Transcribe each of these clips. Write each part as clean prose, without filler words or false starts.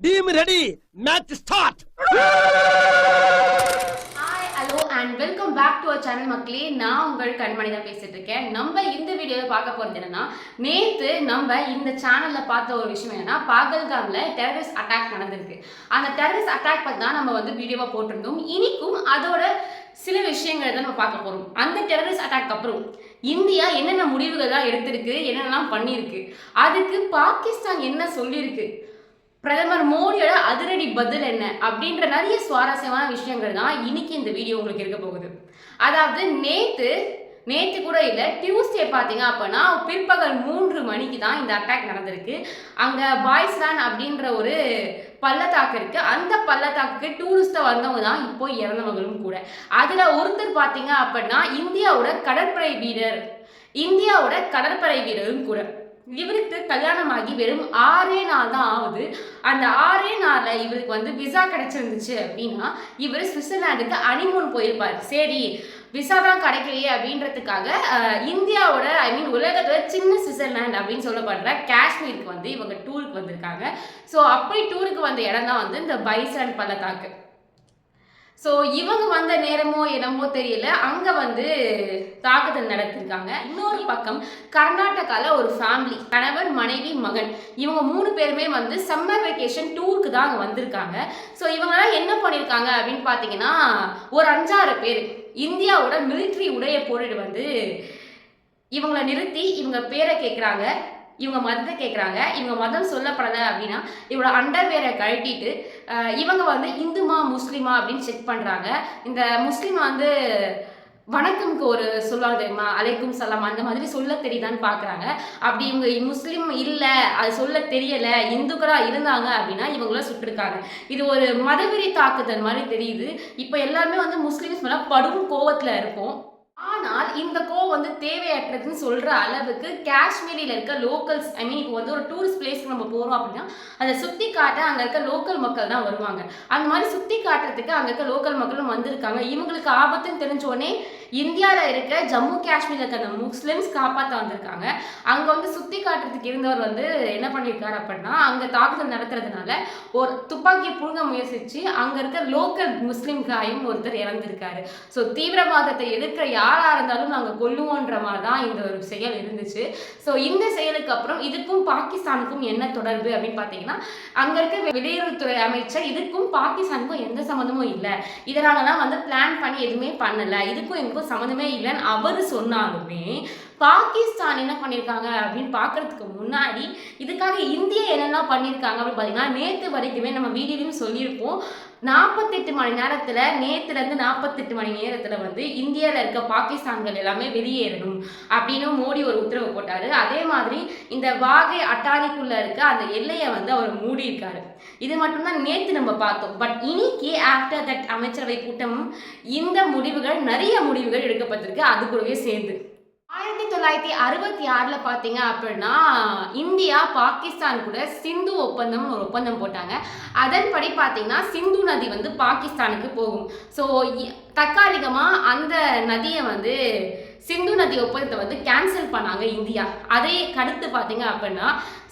Team ready. Match start. Hi hello and welcome back to our channel மக்களே. நான் உங்கள் கண்மணி தான் பேசிட்டு இருக்கேன். நம்ம இந்த வீடியோவில் பார்க்க போகிறது என்னன்னா, நேற்று நம்ம இந்த சேனலில் பார்த்த ஒரு விஷயம் என்னன்னா, பாகல்காம்ல டெரரிஸ்ட் அட்டாக் நடந்திருக்கு. அந்த டெரரிஸ்ட் அட்டாக் பற்றி தான் நம்ம வீடியோவாக போட்டிருந்தோம். இனிக்கும் அதோட சில விஷயங்களை தான் நம்ம பார்க்க போகிறோம். அந்த டெரரிஸ்ட் அட்டாக் அப்புறம் இந்தியா என்னென்ன முடிவுகள் தான் எடுத்திருக்கு, என்னென்னலாம் பண்ணியிருக்கு, அதுக்கு பாகிஸ்தான் என்ன சொல்லியிருக்கு, பிரதமர் மோடியோட அதிரடி பதில் என்ன அப்படின்ற நிறைய சுவாரஸ்யமான விஷயங்கள் தான் இன்னைக்கு இந்த வீடியோ உங்களுக்கு இருக்க போகுது. அதாவது நேற்று கூட இல்லை, டியூஸ்டே பார்த்தீங்க அப்படின்னா பிற்பகல் 3 மணிக்கு தான் இந்த அட்டாக் நடந்திருக்கு. அங்கே பாய்ஸ்லான் அப்படின்ற ஒரு பள்ளத்தாக்கு இருக்கு. அந்த பள்ளத்தாக்கு டூரிஸ்டா வந்தவங்க தான் இப்போ இறந்தவங்களும் கூட. அதில் ஒருத்தர் பார்த்தீங்க அப்படின்னா இந்தியாவோட கடற்படை வீரரும் கூட. இவருக்கு கல்யாணமாகி வெறும் 6 நாள் தான் ஆகுது. அந்த 6 நாளில் இவருக்கு விசா கிடைச்சிருந்துச்சு அப்படின்னா இவர் சுவிட்சர்லாந்துக்கு ஹனிமூன் போயிருப்பார். சரி, விசா தான் கிடைக்கலையே அப்படின்றதுக்காக இந்தியாவோட உலகத்துல சின்ன சுவிட்சர்லாந்து அப்படின்னு சொல்லப்படுற காஷ்மீருக்கு இவங்க டூருக்கு வந்திருக்காங்க. ஸோ அப்படி டூருக்கு வந்த இடம் தான் இந்த பைசான் பள்ளத்தாக்கு. ஸோ இவங்க வந்த நேரமோ என்னமோ தெரியல, அங்கே தாக்குதல் நடத்திருக்காங்க. இன்னொரு பக்கம் கர்நாடகாவில் ஒரு ஃபேமிலி, கணவர் மனைவி மகன், இவங்க 3 பேருமே சம்மர் வெக்கேஷன் டூருக்கு தான் அங்கே வந்திருக்காங்க. ஸோ இவங்கெல்லாம் என்ன பண்ணியிருக்காங்க அப்படின்னு பார்த்தீங்கன்னா, ஒரு 5-6 பேர் இந்தியாவோட மிலிட்ரி உடைய போட்டுட்டு இவங்களை நிறுத்தி இவங்க பேரை கேட்குறாங்க, இவங்க மதத்தை கேட்குறாங்க. இவங்க மதம் சொல்லப்படலை அப்படின்னா இவங்களோட அண்டர்வேரை கழட்டிட்டு இவங்க இந்துமா முஸ்லீமா அப்படின்னு செக் பண்ணுறாங்க. இந்த முஸ்லீம் வணக்கம்க்கு ஒரு சொல்லுவாங்க தெரியுமா, அலைக்கும் சலாம், அந்த மாதிரி சொல்ல தெரியுதான்னு பார்க்குறாங்க. அப்படி இவங்க முஸ்லீம் இல்லை, அது சொல்ல தெரியலை, இந்துக்களாக இருந்தாங்க அப்படின்னா இவங்கள சுட்டிருக்காங்க. இது ஒரு மதவெறி தாக்குதல் மாதிரி தெரியுது. இப்போ எல்லாருமே முஸ்லீம்ஸ் மேலே படும் கோவத்தில் இருக்கும். ஆனால் இந்த கோவம் தேவையற்றதுன்னு சொல்கிற அளவுக்கு காஷ்மீரில் இருக்க லோக்கல்ஸ், இப்போ ஒரு டூரிஸ்ட் பிளேஸ்க்கு நம்ம போகிறோம் அப்படின்னா அதை சுற்றி காட்ட அங்கே இருக்க லோக்கல் மக்கள் தான் வருவாங்க. அந்த மாதிரி சுற்றி காட்டுறதுக்கு அங்கே இருக்க லோக்கல் மக்களும் வந்திருக்காங்க. இவங்களுக்கு ஆபத்துன்னு தெரிஞ்சோடனே இந்தியாவில் இருக்க ஜம்மு காஷ்மீரில் இருக்க அந்த முஸ்லிம்ஸ் காப்பாற்ற வந்திருக்காங்க. அங்கே சுற்றி காட்டுறதுக்கு இருந்தவர் என்ன பண்ணியிருக்காரு அப்படின்னா, அங்கே தாக்குதல் நடத்துறதுனால ஒரு துப்பாக்கியை புழுங்க முயற்சிச்சு அங்கே இருக்க லோக்கல் முஸ்லீம் காயும் ஒருத்தர் இறந்திருக்காரு. ஸோ தீவிரவாதத்தை எதிர்க்கிற யாராக இருந்தாலும் நாங்கள் கொல்லுவோன்ற மாதிரி தான் இந்த ஒரு செயல் இருந்துச்சு. ஸோ இந்த செயலுக்கு அப்புறம் இதுக்கும் பாகிஸ்தானுக்கும் என்ன தொடர்பு அப்படின்னு பார்த்தீங்கன்னா, அங்கே இருக்க வெளியுறவுத்துறை அமைச்சர் இதுக்கும் பாகிஸ்தானுக்கும் எந்த சம்மந்தமும் இல்லை, இதை நாங்கள்லாம் பிளான் பண்ணி எதுவுமே பண்ணலை, இதுக்கும் எங்களுக்கும் சம்மந்தமே இல்லைன்னு அவர் சொன்னாலுமே பாகிஸ்தான் என்ன பண்ணியிருக்காங்க அப்படின்னு பார்க்கறதுக்கு முன்னாடி இதுக்காக இந்தியா என்னெல்லாம் பண்ணியிருக்காங்க அப்படின்னு பார்த்தீங்கன்னா, நேற்று வரைக்குமே நம்ம வீடியோலையும் சொல்லியிருப்போம். 48 மணி நேரத்தில், நேற்றுலேருந்து 48 மணி நேரத்தில் இந்தியாவில் இருக்க பாகிஸ்தான்கள் எல்லாமே வெளியேறணும் அப்படின்னு மோடி ஒரு உத்தரவு போட்டார். அதே மாதிரி இந்த வாகை அட்டாரிக்குள்ளே இருக்க அந்த எல்லையை அவர் மூடியிருக்காரு. இது மட்டும்தான் நேற்று நம்ம பார்த்தோம். பட் இன்னைக்கு ஆஃப்டர் தட் அமைச்சரவை கூட்டம் இந்த முடிவுகள், நிறைய முடிவுகள் எடுக்கப்பட்டிருக்கு. அது கூடவே சேர்ந்து 1966 பார்த்தீங்க அப்படின்னா இந்தியா பாகிஸ்தான் கூட சிந்து ஒப்பந்தம் ஒரு ஒப்பந்தம் போட்டாங்க. அதன்படி பார்த்தீங்கன்னா சிந்து நதி பாகிஸ்தானுக்கு போகும். ஸோ தற்காலிகமாக அந்த நதியை சிந்து நதி ஒப்பந்தத்தை கேன்சல் பண்ணாங்க இந்தியா. அதை அடுத்து பார்த்தீங்க அப்படின்னா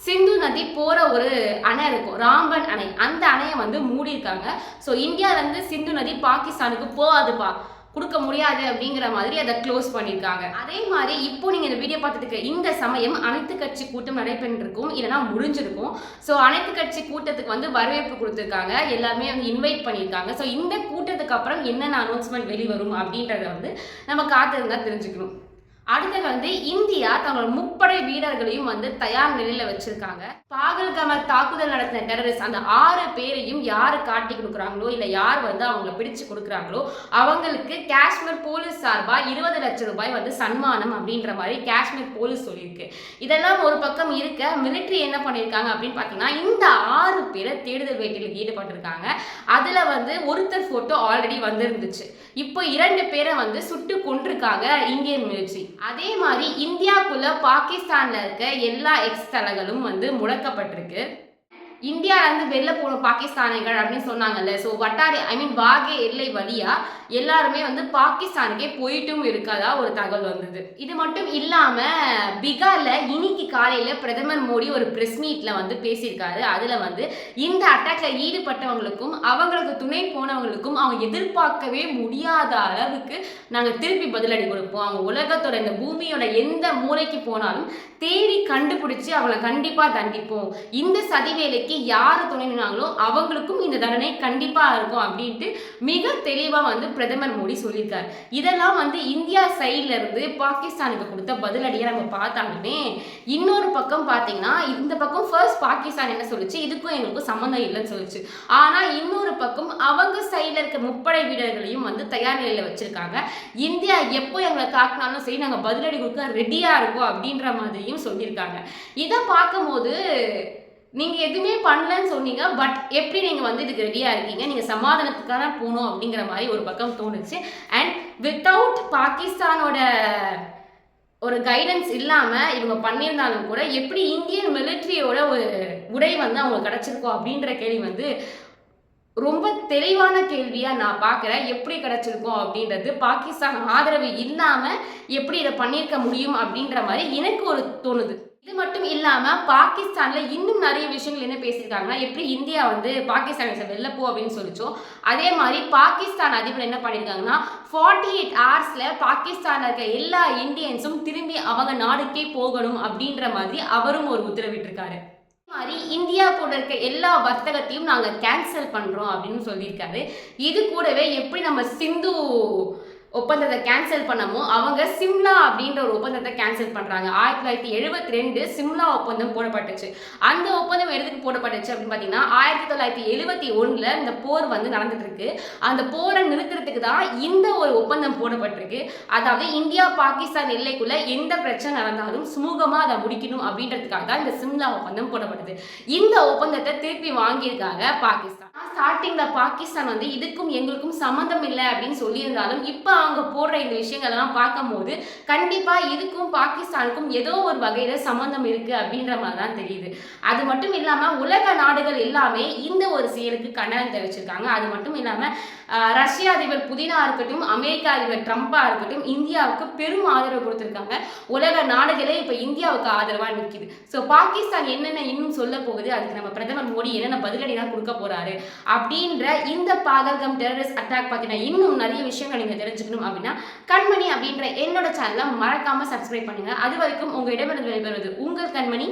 சிந்து நதி போகிற ஒரு அணை இருக்கும், ராம்பன் அணை, அந்த அணையை மூடியிருக்காங்க. ஸோ இந்தியாவிலேருந்து சிந்து நதி பாகிஸ்தானுக்கு போகாதுப்பா, கொடுக்க முடியாது அப்படிங்கிற மாதிரி அதை க்ளோஸ் பண்ணியிருக்காங்க. அதே மாதிரி இப்போ நீங்கள் இந்த வீடியோ பார்த்துட்டு இந்த சமயம் அனைத்து கட்சி கூட்டம் நடைபெற்றிருக்கும், இல்லைனா முடிஞ்சிருக்கும். ஸோ அனைத்து கட்சி கூட்டத்துக்கு வரவேற்பு கொடுத்துருக்காங்க, எல்லாருமே இன்வைட் பண்ணியிருக்காங்க. ஸோ இந்த கூட்டத்துக்கு அப்புறம் என்னென்ன அனௌன்ஸ்மெண்ட் வெளிவரும் அப்படின்றத நம்ம காத்திருந்தா தெரிஞ்சுக்கணும். அடுத்தது இந்தியா தங்களோட முப்படை வீரர்களையும் தயார் நிலையில வச்சிருக்காங்க. பாகல்காமில் தாக்குதல் நடத்தின டெரரிஸ்ட் அந்த 6 பேரையும் யாரு காட்டி கொடுக்குறாங்களோ, இல்லை யார் அவங்கள பிடிச்சு கொடுக்குறாங்களோ அவங்களுக்கு காஷ்மீர் போலீஸ் சார்பா 20 லட்சம் ரூபாய் சன்மானம் அப்படின்ற மாதிரி காஷ்மீர் போலீஸ் சொல்லியிருக்கு. இதெல்லாம் ஒரு பக்கம் இருக்க, மிலிட்ரி என்ன பண்ணியிருக்காங்க அப்படின்னு பார்த்தீங்கன்னா, இந்த 6 பேரை தேடுதல் வேட்டையில் ஈடுபட்டிருக்காங்க. அதில் ஒருத்தர் ஃபோட்டோ ஆல்ரெடி வந்திருந்துச்சு. இப்போ 2 பேரை சுட்டு கொண்டிருக்காங்க இந்தியன் மிலிட்ரி. அதே மாதிரி இந்தியாவுக்குள்ள பாகிஸ்தான்ல இருக்க எல்லா எக்ஸ் தளங்களும் முடக்கப்பட்டிருக்கு. இந்தியாவிலேருந்து வெளில போகணும் பாகிஸ்தானிகள் அப்படின்னு சொன்னாங்கல்ல. ஸோ வட்டாரி வாகே எல்லை வழியா எல்லாருமே வந்து பாகிஸ்தானுக்கே போயிட்டும் இருக்கதா ஒரு தகவல் வந்தது. இது மட்டும் இல்லாம பீகார்ல இன்னைக்கு காலையில பிரதமர் மோடி ஒரு பிரஸ் மீட்ல வந்து பேசியிருக்காரு. அதுல வந்து இந்த அட்டாக்ல ஈடுபட்டவங்களுக்கும் அவங்களுக்கு துணை போனவங்களுக்கும் அவங்க எதிர்பார்க்கவே முடியாத அளவுக்கு நாங்க திருப்பி பதிலடி கொடுப்போம். அவங்க உலகத்தோட இந்த பூமியோட எந்த மூலைக்கு போனாலும் தேடி கண்டுபிடிச்சு அவங்களை கண்டிப்பா தண்டிப்போம். இந்த சதி வேலைக்கு யாரு துணை நின்னாங்களோ அவங்களுக்கும் இந்த தண்டனை கண்டிப்பா இருக்கும் அப்படின்ட்டு மிக தெளிவா வந்து பிரதமர் மோடி சொல்லியிருக்காரு. இதெல்லாம் வந்து இந்தியா சைட்ல இருந்து பாகிஸ்தானுக்கு கொடுத்த பதிலடியை நம்ம பார்த்தாலுமே இன்னொரு பக்கம் பார்த்தீங்கன்னா இந்த பக்கம் ஃபர்ஸ்ட் பாகிஸ்தான் என்ன சொல்லுச்சு, இதுக்கும் எங்களுக்கும் சம்மந்தம் இல்லைன்னு சொல்லுச்சு. ஆனா இன்னொரு பக்கம் அவங்க சைட்ல இருக்க முப்படை வீரர்களையும் வந்து தயார் நிலையில வச்சிருக்காங்க. இந்தியா எப்போ எங்களை தாக்குனாலும் சரி நாங்கள் பதிலடி கொடுக்க ரெடியா இருக்கோம் அப்படின்ற மாதிரியும் சொல்லியிருக்காங்க. இதை பார்க்கும்போது நீங்க எதுவுமே பண்ணலன்னு சொன்னீங்க, பட் எப்படி நீங்க வந்து இதுக்கு ரெடியா இருக்கீங்க, நீங்க சமாதானத்துக்காக போகணும் அப்படிங்கிற மாதிரி ஒரு பக்கம் தோணுச்சு. அண்ட் வித்தவுட் பாகிஸ்தானோட ஒரு கைடன்ஸ் இல்லாம இவங்க பண்ணியிருந்தாலும் கூட எப்படி இந்தியன் மிலிட்ரியோட ஒரு உடை வந்து அவங்களுக்கு கிடைச்சிருக்கோம் அப்படின்ற கேள்வி வந்து ரொம்ப தெளிவான கேள்வியா நான் பார்க்குறேன். எப்படி கிடைச்சிருக்கோம் அப்படின்றது பாகிஸ்தான் ஆதரவு இல்லாம எப்படி இதை பண்ணியிருக்க முடியும் அப்படின்ற மாதிரி எனக்கு ஒரு தோணுது. இது மட்டும் இல்லாம பாகிஸ்தான்ல இன்னும் நிறைய விஷயங்கள் என்ன பேசியிருக்காங்கன்னா, எப்படி இந்தியா வந்து பாகிஸ்தான் வெளில போ அப்படின்னு சொல்லிச்சோ அதே மாதிரி பாகிஸ்தான் அதிபர் என்ன பண்ணியிருக்காங்கன்னா 48 ஹவர்ஸ்ல பாகிஸ்தான்ல இருக்க எல்லா இந்தியன்ஸும் திரும்பி அவங்க நாடுக்கே போகணும் அப்படின்ற மாதிரி அவரும் ஒரு உத்தரவிட்டிருக்காரு. மாதிரி இந்தியா கூட இருக்க எல்லா வர்த்தகத்தையும் நாங்க கேன்சல் பண்றோம் அப்படின்னு சொல்லியிருக்காரு. இது கூடவே எப்படி நம்ம சிந்து ஒப்பந்தத்தை கேன்சல் பண்ணமோ அவங்க சிம்லா அப்படின்ற ஒரு ஒப்பந்தத்தை கேன்சல் பண்றாங்க. 1972 சிம்லா ஒப்பந்தம் போடப்பட்டுச்சு. அந்த ஒப்பந்தம் எதுக்கு போடப்பட்டுச்சு அப்படின்னு பார்த்தீங்கன்னா 1971 இந்த போர் வந்து நடந்துட்டு இருக்கு. அந்த போரை நிறுத்துறதுக்கு தான் இந்த ஒரு ஒப்பந்தம் போடப்பட்டிருக்கு. அதாவது இந்தியா பாகிஸ்தான் எல்லைக்குள்ள எந்த பிரச்சனை நடந்தாலும் சுமூகமா அதை முடிக்கணும் அப்படின்றதுக்காக தான் இந்த சிம்லா ஒப்பந்தம் போடப்பட்டது. இந்த ஒப்பந்தத்தை திருப்பி வாங்கியிருக்காங்க பாகிஸ்தான். ஸ்டார்டிங்ல பாகிஸ்தான் வந்து இதுக்கும் எங்களுக்கும் சம்மந்தம் இல்லை அப்படின்னு சொல்லியிருந்தாலும் இப்போ அவங்க போடுற இந்த விஷயங்கள்லாம் பார்க்கும்போது கண்டிப்பா இதுக்கும் பாகிஸ்தானுக்கும் ஏதோ ஒரு வகையில சம்மந்தம் இருக்கு அப்படின்ற மாதிரி தான் தெரியுது. அது மட்டும் இல்லாம உலக நாடுகள் எல்லாமே இந்த ஒரு செயலுக்கு கண்டனம் தெரிவிச்சிருக்காங்க. அது மட்டும் இல்லாம ரஷ்ய அதிபர் புதினா இருக்கட்டும், அமெரிக்க அதிபர் ட்ரம்பா இருக்கட்டும் இந்தியாவுக்கு பெரும் ஆதரவு கொடுத்திருக்காங்க. உலக நாடுகளே இப்ப இந்தியாவுக்கு ஆதரவா நிற்குது. ஸோ பாகிஸ்தான் என்னென்ன இன்னும் சொல்ல போகுது, அதுக்கு நம்ம பிரதமர் மோடி என்னென்ன பதிலடிலாம் கொடுக்க போறாரு அப்படின்ற இந்த பாகல்கம் டெரரிஸ்ட் அட்டாக் பத்தின இன்னும் நிறைய விஷயங்கள் நீங்க தெரிஞ்சுக்கணும் அப்படின்னா கண்மணி அப்படின்ற என்னோட சேனலை மறக்காம சப்ஸ்கிரைப் பண்ணுங்க. அது வரைக்கும் உங்க இடமிருந்து விடைபெறுவது உங்கள் கண்மணி.